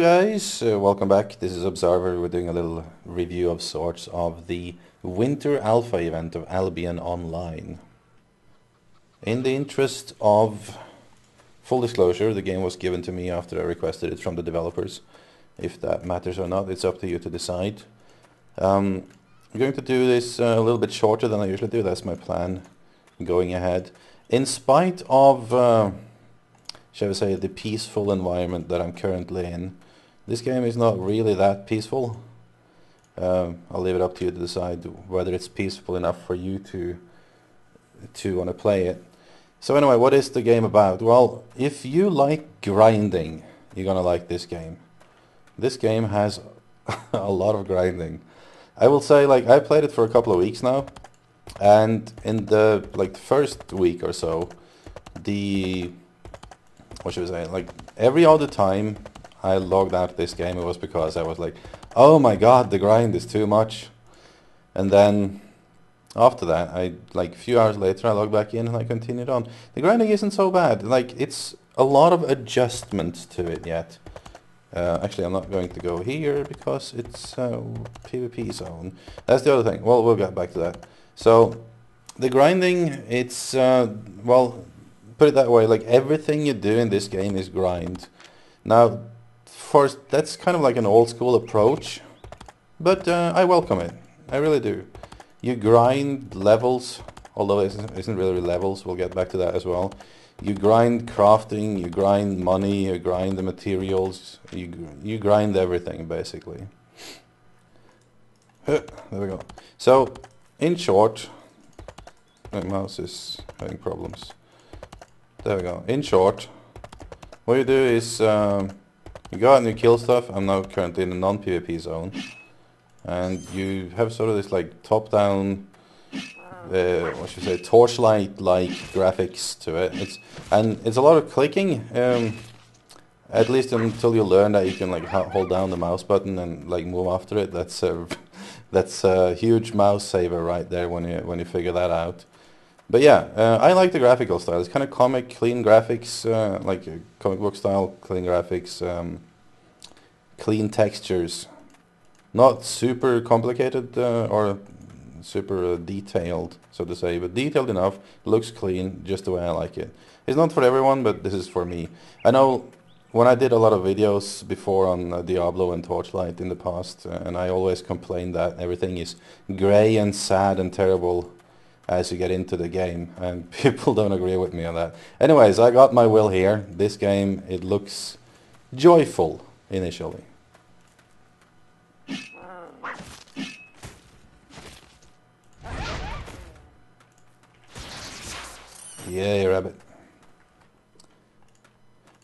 guys, welcome back. This is Obzzarvatory. We're doing a little review of sorts of the winter alpha event of Albion Online. In the interest of full disclosure, the game was given to me after I requested it from the developers. If that matters or not, it's up to you to decide. I'm going to do this a little bit shorter than I usually do. That's my plan going ahead. In spite of shall we say, the peaceful environment that I'm currently in. This game is not really that peaceful. I'll leave it up to you to decide whether it's peaceful enough for you to want to play it. So anyway, what is the game about? Well, if you like grinding, you're gonna like this game. This game has a lot of grinding. I will say, like, I played it for a couple of weeks now, and in the first week or so, what should I say, like every other time I logged out of this game, it was because I was like, oh my god, the grind is too much. And then after that, a few hours later, I logged back in and I continued on. The grinding isn't so bad. Like, it's a lot of adjustments to it yet. Actually, I'm not going to go here because it's PvP zone. That's the other thing. Well, we'll get back to that. So the grinding, it's well, put it that way, like everything you do in this game is grind. Now, first, that's kind of like an old school approach, but I welcome it. I really do. You grind levels, although it isn't really levels, we'll get back to that as well. You grind crafting, you grind money, you grind the materials, you grind everything basically. There we go. So, in short, my mouse is having problems. There we go. In short, what you do is you go out and you kill stuff. I'm now currently in a non-PvP zone, and you have sort of this like top-down, what should I say, torchlight-like graphics to it. It's a lot of clicking, at least until you learn that you can like hold down the mouse button and like move after it. That's a huge mouse saver right there when you figure that out. But yeah, I like the graphical style. It's kind of comic, clean graphics, like comic book style, clean graphics, clean textures. Not super complicated or super detailed, so to say, but detailed enough, looks clean, just the way I like it. It's not for everyone, but this is for me. I know when I did a lot of videos before on Diablo and Torchlight in the past, and I always complained that everything is grey and sad and terrible as you get into the game, and people don't agree with me on that. Anyways, I got my will here. This game, it looks joyful initially. Yay, rabbit.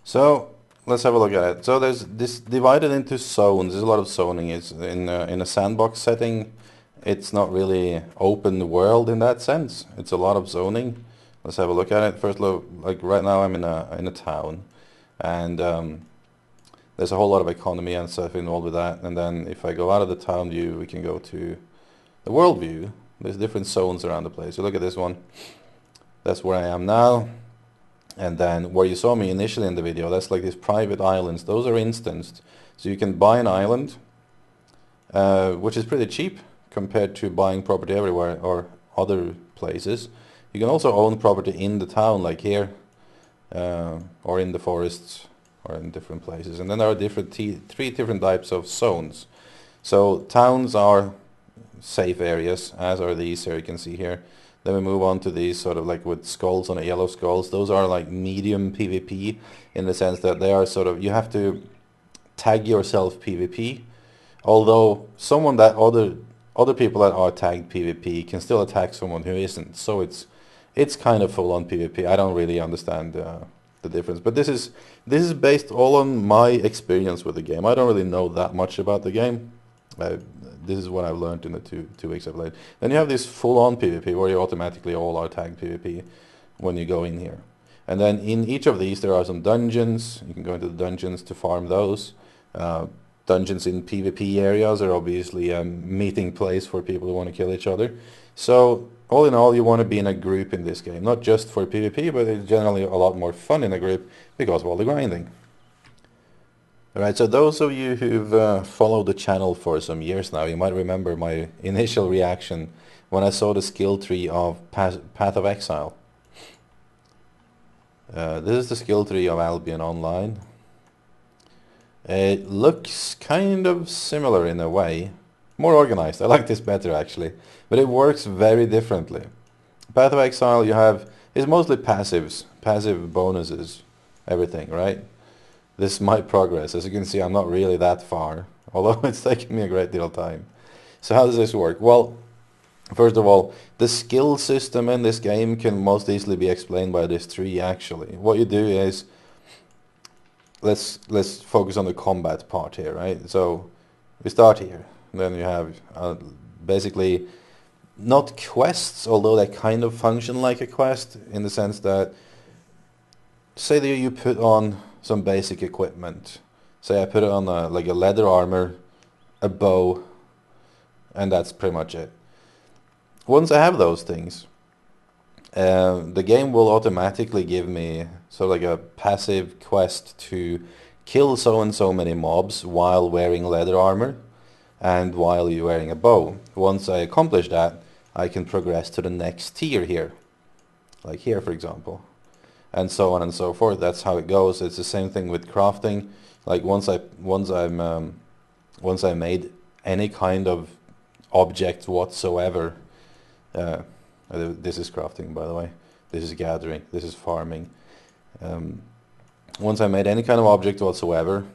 So let's have a look at it. So there's this divided into zones. There's a lot of zoning. It's in a sandbox setting. It's not really open world in that sense. It's a lot of zoning. Let's have a look at it. First, look, like right now I'm in a town, and there's a whole lot of economy and stuff involved with that. And then if I go out of the town view, we can go to the world view. There's different zones around the place. So look at this one. That's where I am now. And then where you saw me initially in the video, that's like these private islands. Those are instanced. So you can buy an island, which is pretty cheap compared to buying property everywhere or other places. You can also own property in the town, like here, or in the forests, or in different places. And then there are three different types of zones. So towns are safe areas, as are these here, you can see here. Then we move on to these sort of like with skulls on it, yellow skulls. Those are like medium PvP in the sense that they are sort of, you have to tag yourself PvP, although someone that other people that are tagged PvP can still attack someone who isn't. So it's kind of full on PvP. I don't really understand the difference, but this is based all on my experience with the game. I don't really know that much about the game. This is what I've learned in the two weeks I've played. Then you have this full on PvP where you automatically all are tagged PvP when you go in here. And then in each of these there are some dungeons. You can go into the dungeons to farm those. Dungeons in PvP areas are obviously a meeting place for people who want to kill each other. So all in all, you want to be in a group in this game, not just for PvP, but it's generally a lot more fun in a group because of all the grinding. Alright, so those of you who've followed the channel for some years now, you might remember my initial reaction when I saw the skill tree of Path of Exile. This is the skill tree of Albion Online. It looks kind of similar in a way. More organized. I like this better actually. But it works very differently. Path of Exile is mostly passives. Passive bonuses. Everything, right? This is my progress. As you can see, I'm not really that far. Although it's taking me a great deal of time. So how does this work? Well, first of all, the skill system in this game can most easily be explained by this tree actually. What you do is, let's focus on the combat part here, right? So we start here. Then you have basically not quests, although they kind of function like a quest in the sense that, say that you put on some basic equipment. Say I put it on like a leather armor, a bow, and that's pretty much it. Once I have those things, the game will automatically give me sort of like a passive quest to kill so and so many mobs while wearing leather armor and while you're wearing a bow. Once I accomplish that, I can progress to the next tier here, like here for example, and so on and so forth. That's how it goes. It's the same thing with crafting. Like once I made any kind of object whatsoever. This is crafting, by the way. This is gathering. This is farming. Once I made any kind of object whatsoever,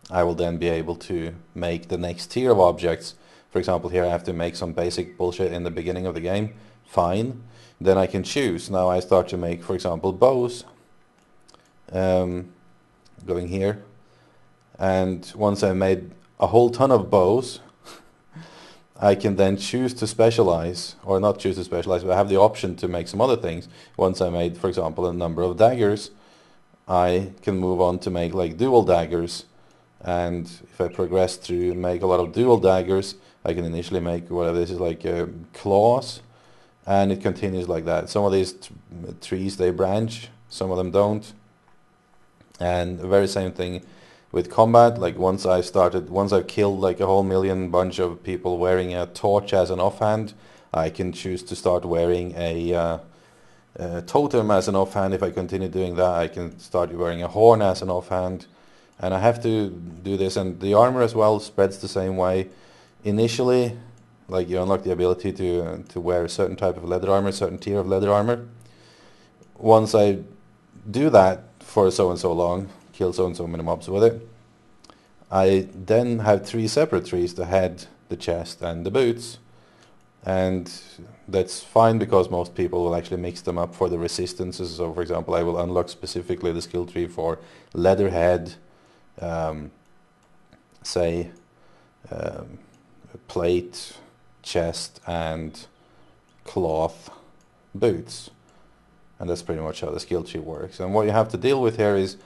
I will then be able to make the next tier of objects. For example, here I have to make some basic bullshit in the beginning of the game. Fine. Then I can choose. Now I start to make, for example, bows. Going here. And once I made a whole ton of bows, I can then choose to specialize, or not choose to specialize, but I have the option to make some other things. Once I made, for example, a number of daggers, I can move on to make like dual daggers. And if I progress through and make a lot of dual daggers, I can initially make whatever this is, like claws, and it continues like that. Some of these trees, they branch, some of them don't. And the very same thing with combat. Like once I've killed like a whole bunch of people wearing a torch as an offhand, I can choose to start wearing a totem as an offhand. If I continue doing that, I can start wearing a horn as an offhand. And I have to do this, and the armor as well spreads the same way. Initially, like you unlock the ability to wear a certain type of leather armor, a certain tier of leather armor. Once I do that for so and so long, kill so and so many mobs with it, I then have 3 separate trees: the head, the chest, and the boots. And that's fine because most people will actually mix them up for the resistances. So for example, I will unlock specifically the skill tree for leather head, plate, chest, and cloth boots. And that's pretty much how the skill tree works. And what you have to deal with here is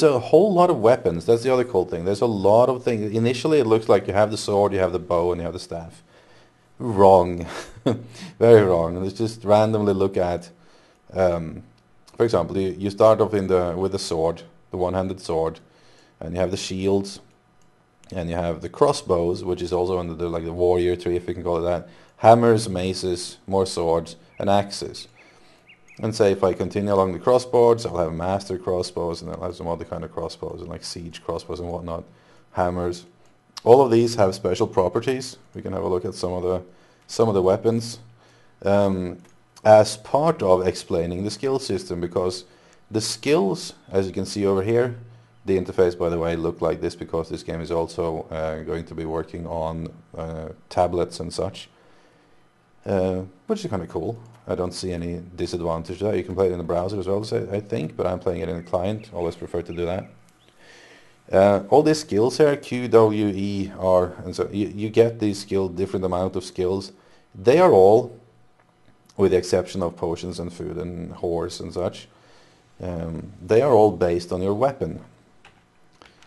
a whole lot of weapons. That's the other cool thing. There's a lot of things. Initially it looks like you have the sword, you have the bow, and you have the staff. Wrong. Very wrong. Let's just randomly look at, for example, you start off with the sword, the one-handed sword, and you have the shields, and you have the crossbows, which is also under the warrior tree, if you can call it that, hammers, maces, more swords, and axes. And say if I continue along the crossbows, I'll have master crossbows, and I'll have some other kind of crossbows, and like siege crossbows and whatnot, hammers. All of these have special properties. We can have a look at some of the weapons as part of explaining the skill system, because the skills, as you can see over here, the interface, by the way, look like this because this game is also going to be working on tablets and such, which is kind of cool. I don't see any disadvantage there. You can play it in the browser as well, I think, but I'm playing it in the client. Always prefer to do that. All these skills here, Q, W, E, R, and so you get these skills, different amount of skills. They are all, with the exception of potions and food and horse and such, they are all based on your weapon.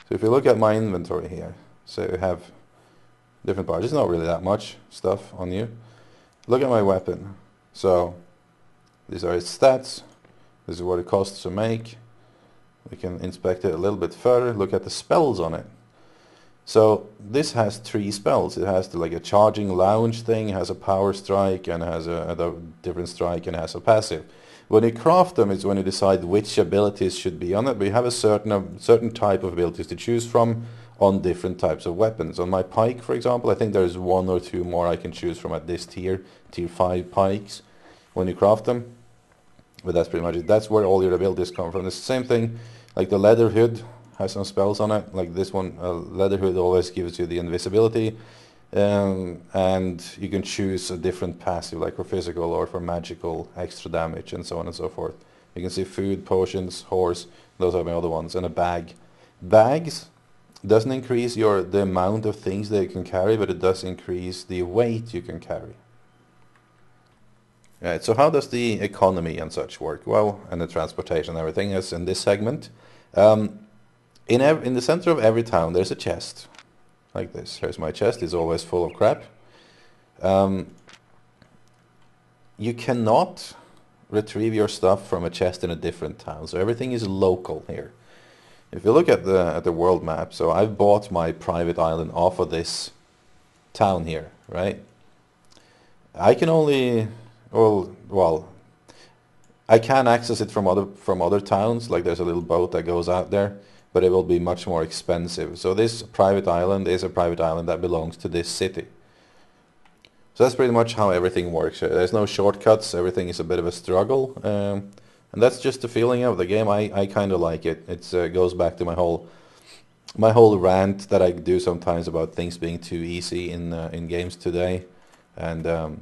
So if you look at my inventory here, so we have different parts. There's not really that much stuff on you. Look at my weapon. So these are its stats. This is what it costs to make. We can inspect it a little bit further. Look at the spells on it. So this has 3 spells. It has like a charging lounge thing, it has a power strike, and it has a different strike, and it has a passive. When you craft them, it's when you decide which abilities should be on it. But you have a certain type of abilities to choose from on different types of weapons. On my pike, for example, I think there's 1 or 2 more I can choose from at this tier 5 pikes when you craft them. But that's pretty much it. That's where all your abilities come from. It's the same thing, like the leather hood has some spells on it. Like this one, leather hood always gives you the invisibility, and you can choose a different passive, like for physical or for magical extra damage, and so on and so forth. You can see food, potions, horse. Those are my other ones, and a bag. Bags doesn't increase the amount of things that you can carry, but it does increase the weight you can carry. Right, so how does the economy and such work? Well, and the transportation and everything is in this segment. In the center of every town there's a chest, like this. Here's my chest, it's always full of crap. You cannot retrieve your stuff from a chest in a different town, so everything is local here. If you look at the world map, so I've bought my private island off of this town here, right? I can only... Well, I can access it from other towns, like there's a little boat that goes out there, but it will be much more expensive. So this private island is a private island that belongs to this city. So that's pretty much how everything works. There's no shortcuts, everything is a bit of a struggle, and that's just the feeling of the game. I kind of like it. It goes back to my whole rant that I do sometimes about things being too easy in games today, and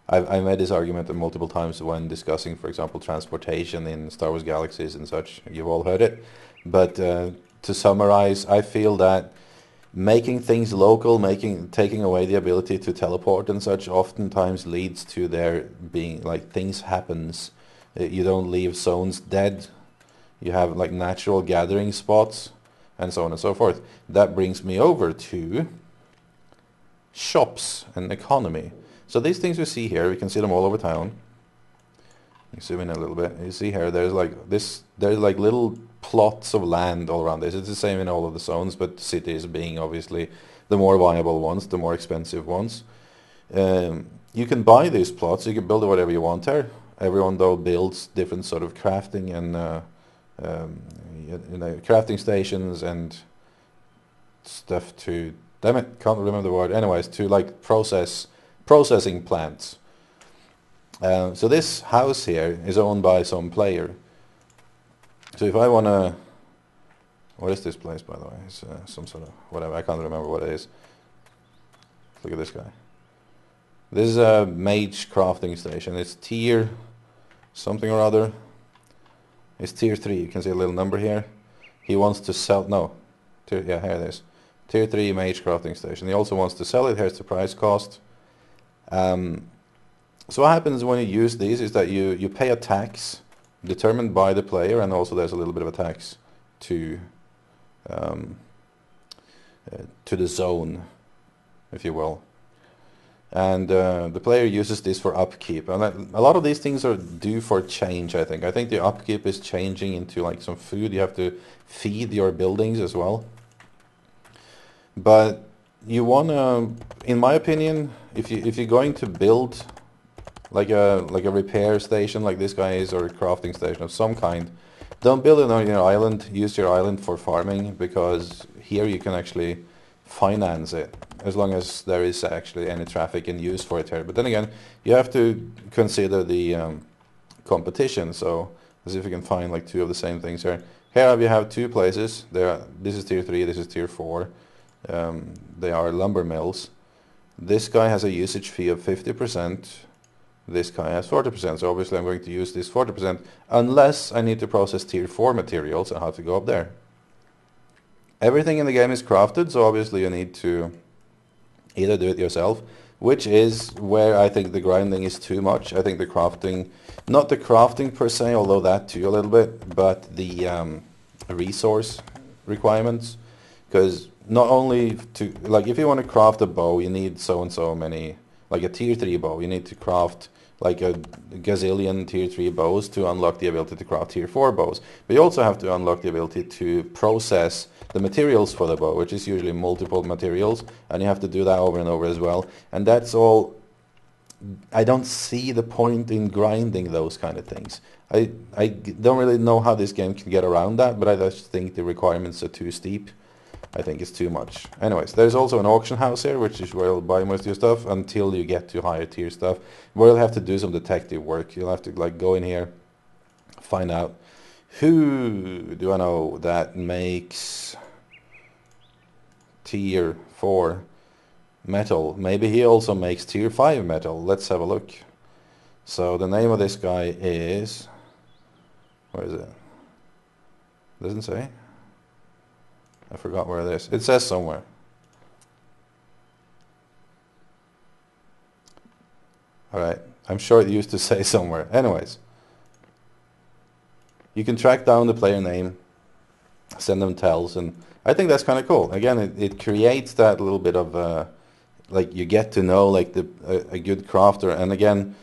I made this argument multiple times when discussing, for example, transportation in Star Wars Galaxies and such. You've all heard it. But to summarize, I feel that making things local, taking away the ability to teleport and such, oftentimes leads to there being, like, things happens. You don't leave zones dead. You have, like, natural gathering spots, and so on and so forth. That brings me over to shops and economy. So these things we see here, we can see them all over town. You zoom in a little bit. You see here, there's like little plots of land all around this. It's the same in all of the zones, but cities being obviously the more viable ones, the more expensive ones. You can buy these plots. You can build whatever you want there. Everyone though builds different sort of crafting and crafting stations and stuff to. Damn it, can't remember the word. Anyways, to like processing plants. So this house here is owned by some player. So if I want to... What is this place, by the way? It's some sort of... whatever, I can't remember what it is. Look at this guy. This is a mage crafting station. It's tier something or other. It's tier 3. You can see a little number here. He wants to sell... No. Here it is. Tier 3 mage crafting station. He also wants to sell it. Here's the price cost. So what happens when you use these is that you pay a tax determined by the player, and also there's a little bit of a tax to the zone, if you will. And the player uses this for upkeep. And a lot of these things are due for change, I think. I think the upkeep is changing into like some food. You have to feed your buildings as well. But you want to, in my opinion, if you're going to build like a repair station like this guy is, or a crafting station of some kind, don't build it on your island. Use your island for farming, because here you can actually finance it as long as there is actually any traffic and use for it here. But then again, you have to consider the competition. So let's see if we can find like 2 of the same things here. Here we have 2 places. This is tier 3. This is tier 4. They are lumber mills. This guy has a usage fee of 50%. This guy has 40%. So obviously I'm going to use this 40% unless I need to process tier 4 materials and have to go up there. Everything in the game is crafted, so obviously you need to either do it yourself, which is where I think the grinding is too much. I think the crafting, not the crafting per se, although that too a little bit, but the resource requirements. Because not only to, like, if you want to craft a bow, you need so and so many, like a tier 3 bow, you need to craft like a gazillion tier 3 bows to unlock the ability to craft tier 4 bows. But you also have to unlock the ability to process the materials for the bow, which is usually multiple materials, and you have to do that over and over as well. And that's all. I don't see the point in grinding those kind of things. I don't really know how this game can get around that, but I just think the requirements are too steep. I think it's too much. Anyways, there's also an auction house here, which is where you'll buy most of your stuff until you get to higher tier stuff, where you'll have to do some detective work. You'll have to like go in here, find out who do I know that makes tier 4 metal. Maybe he also makes tier 5 metal. Let's have a look. So the name of this guy is... Where is it? Doesn't say. I forgot where it is. It says somewhere. Alright, I'm sure it used to say somewhere. Anyways, you can track down the player name, send them tells, and I think that's kind of cool. Again, it creates that little bit of like you get to know like a good crafter. And again,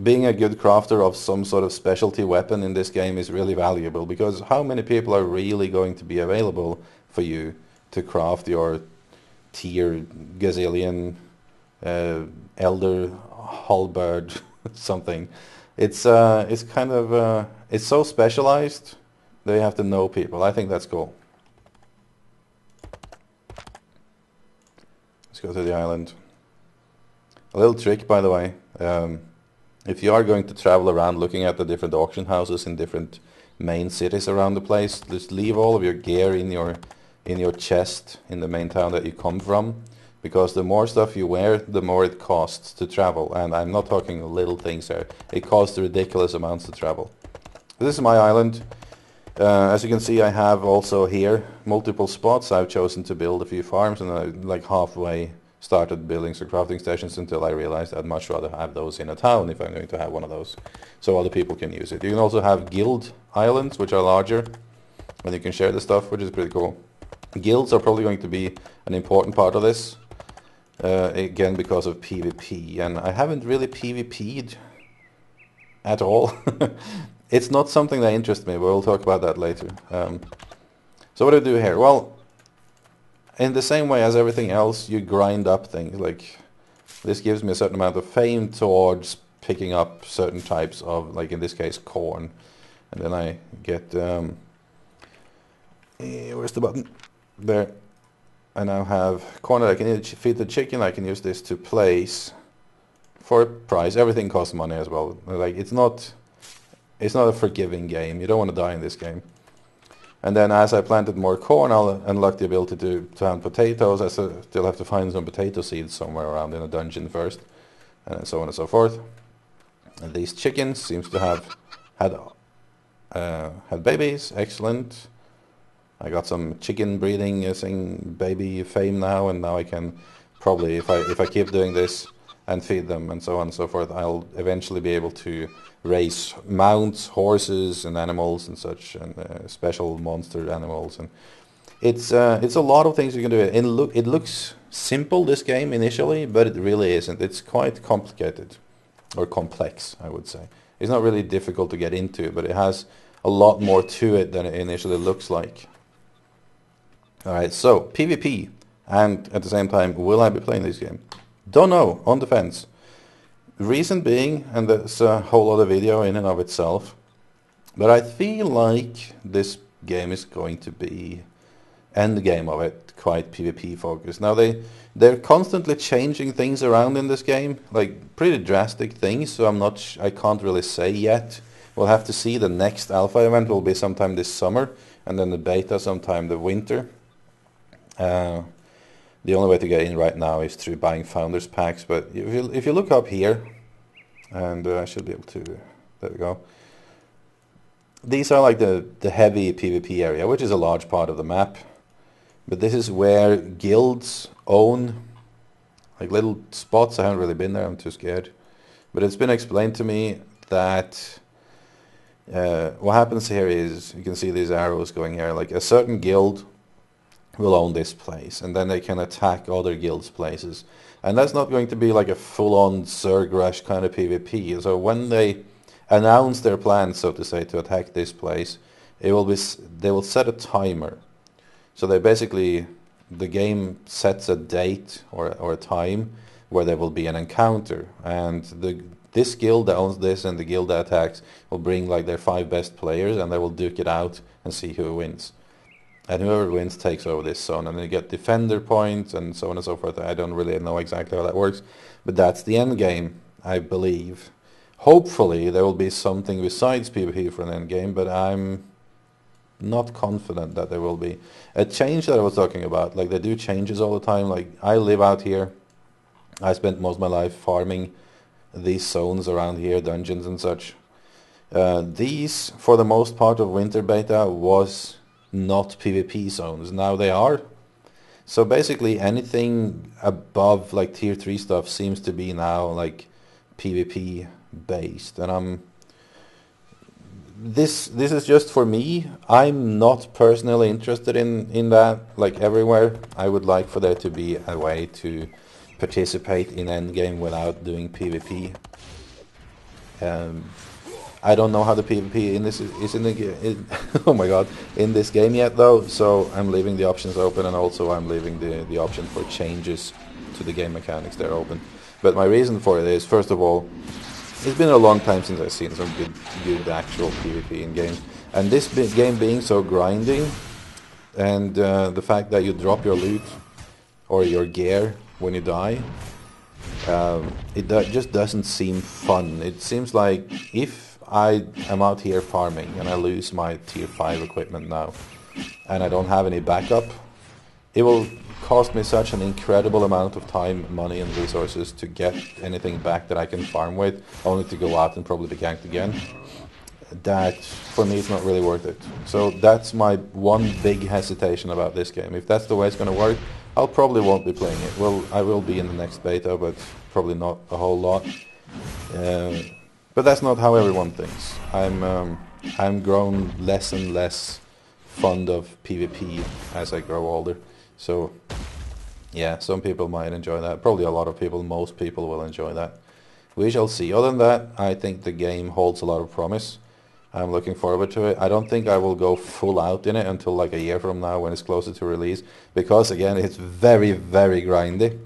being a good crafter of some sort of specialty weapon in this game is really valuable, because how many people are really going to be available for you to craft your tier gazillion elder halberd something? It's kind of it's so specialized that you have to know people. I think that's cool. Let's go to the island. A little trick, by the way. If you are going to travel around looking at the different auction houses in different main cities around the place, just leave all of your gear in your chest in the main town that you come from, because the more stuff you wear, the more it costs to travel. And I'm not talking little things there. It costs ridiculous amounts to travel. This is my island. As you can see, I have also here multiple spots. I've chosen to build a few farms, and I like halfway started building some crafting stations until I realized I'd much rather have those in a town if I'm going to have one of those, so other people can use it. You can also have guild islands, which are larger, and you can share the stuff, which is pretty cool. Guilds are probably going to be an important part of this, again because of PvP, and I haven't really PvP'd at all. It's not something that interests me, but we'll talk about that later. So what do I do here? Well, in the same way as everything else, you grind up things. Like, this gives me a certain amount of fame towards picking up certain types of, like in this case, corn. And then I get, where's the button? There. I now have corn that I can feed the chicken. I can use this to place for a price. Everything costs money as well. Like, it's not a forgiving game. You don't want to die in this game. And then as I planted more corn, I'll unlock the ability to plant potatoes. I still have to find some potato seeds somewhere around in a dungeon first, and so on and so forth. And these chickens seems to have had babies. Excellent. I got some chicken breeding using baby fame now, and now I can probably, if I keep doing this and feed them and so on and so forth, I'll eventually be able to raise mounts, horses, and animals and such, and special monster animals. And it's a lot of things you can do. It looks simple, this game, initially, but it really isn't. It's quite complicated, or complex, I would say. It's not really difficult to get into, but it has a lot more to it than it initially looks like. Alright, so PvP, and at the same time, will I be playing this game? Don't know, on the fence. Reason being, and there's a whole other video in and of itself, but I feel like this game is going to be, endgame of it, quite PvP focused. Now they're constantly changing things around in this game, like pretty drastic things, so I can't really say yet. We'll have to see. The next alpha event will be sometime this summer, and then the beta sometime the winter. The only way to get in right now is through buying founders packs, but if you look up here, and I should be able to, there we go. These are like the heavy PvP area, which is a large part of the map, but this is where guilds own like little spots. I haven't really been there, I'm too scared, but it's been explained to me that what happens here is, you can see these arrows going here, like a certain guild will own this place, and then they can attack other guilds' places. And that's not going to be like a full-on Zerg Rush kind of PvP. So when they announce their plans, so to say, to attack this place, they will set a timer. So they basically, the game sets a date or a time where there will be an encounter, and this guild that owns this and the guild that attacks will bring like their 5 best players, and they will duke it out and see who wins. And whoever wins takes over this zone, and they get defender points and so on and so forth. I don't really know exactly how that works, but that's the end game, I believe. Hopefully there will be something besides PvP for an end game, but I'm not confident that there will be. A change that I was talking about, like they do changes all the time. Like I live out here. I spent most of my life farming these zones around here, dungeons and such. These, for the most part of winter beta, was not PvP zones. Now they are. So basically anything above like tier 3 stuff seems to be now like PvP based, and this is just for me. I'm not personally interested in that like everywhere. I would like for there to be a way to participate in endgame without doing PvP. I don't know how the PvP in this is in the oh my god, in this game yet though, so I'm leaving the options open, and also I'm leaving the option for changes to the game mechanics there open. But my reason for it is, first of all, it's been a long time since I've seen some good actual PvP in games, and this game being so grinding, and the fact that you drop your loot or your gear when you die, just doesn't seem fun. It seems like if I am out here farming and I lose my tier 5 equipment now and I don't have any backup, it will cost me such an incredible amount of time, money and resources to get anything back that I can farm with, only to go out and probably be ganked again, that for me it's not really worth it. So that's my one big hesitation about this game. If that's the way it's going to work, I'll probably won't be playing it. Well, I will be in the next beta, but probably not a whole lot. But that's not how everyone thinks. I'm grown less and less fond of PvP as I grow older. So yeah, some people might enjoy that. Probably a lot of people, most people will enjoy that. We shall see. Other than that, I think the game holds a lot of promise. I'm looking forward to it. I don't think I will go full out in it until like a year from now when it's closer to release, because again it's very, very grindy,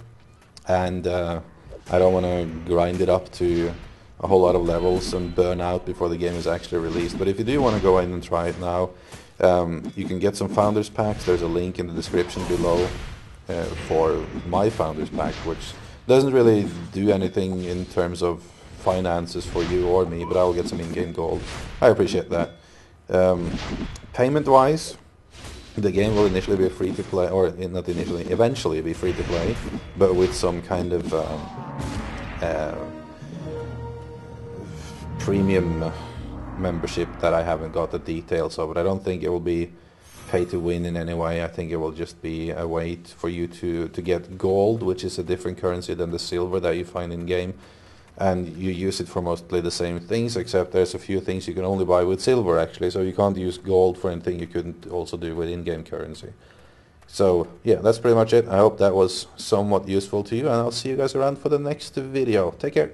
and I don't want to grind it up to a whole lot of levels and burn out before the game is actually released. But if you do want to go in and try it now, you can get some founders packs. There's a link in the description below for my founders pack, which doesn't really do anything in terms of finances for you or me, but I will get some in-game gold. I appreciate that. Payment wise, the game will initially be free to play, or not initially, eventually be free to play, but with some kind of premium membership that I haven't got the details of. But I don't think it will be pay to win in any way. I think it will just be a way for you to get gold, which is a different currency than the silver that you find in game, and you use it for mostly the same things, except there's a few things you can only buy with silver actually, so you can't use gold for anything you couldn't also do with in-game currency. So yeah, that's pretty much it. I hope that was somewhat useful to you, and I'll see you guys around for the next video. Take care.